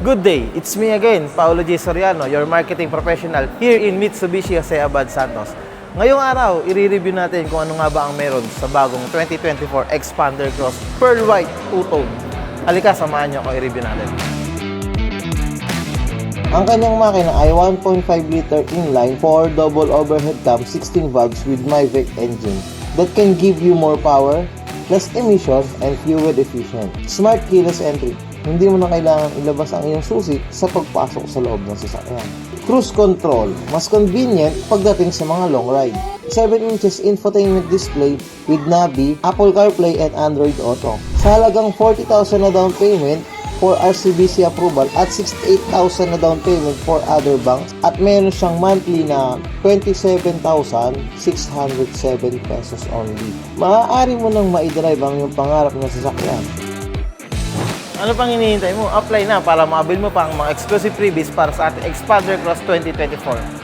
Good day, it's me again, Paolo J. Soriano, your marketing professional here in Mitsubishi Jose Abad Santos. Ngayong araw, i-review natin kung ano nga ba ang meron sa bagong 2024 Xpander Cross Pearl White Two-Tone. Halika, samahan nyo ako i-review natin. Ang kanyang makina ay 1.5 liter inline 4 double overhead cam 16 valves with MyVec engine that can give you more power, less emission, and fuel efficient. Smart keyless entry. Hindi mo na kailangan ilabas ang iyong susi sa pagpasok sa loob ng sasakyan. Cruise control. Mas convenient pagdating sa mga long ride. 7 inches infotainment display with Navi, Apple CarPlay, and Android Auto. Sa halagang 40,000 na down payment for RCBC approval at 68,000 na down payment for other banks at meron siyang monthly na 27,607 pesos only. Maaari mo nang ma-drive ang iyong pangarap na sasakyan. Ano pang hinihintay mo? Apply na para maabil mo pa ang mga exclusive freebies para sa ating Xpander Cross 2024.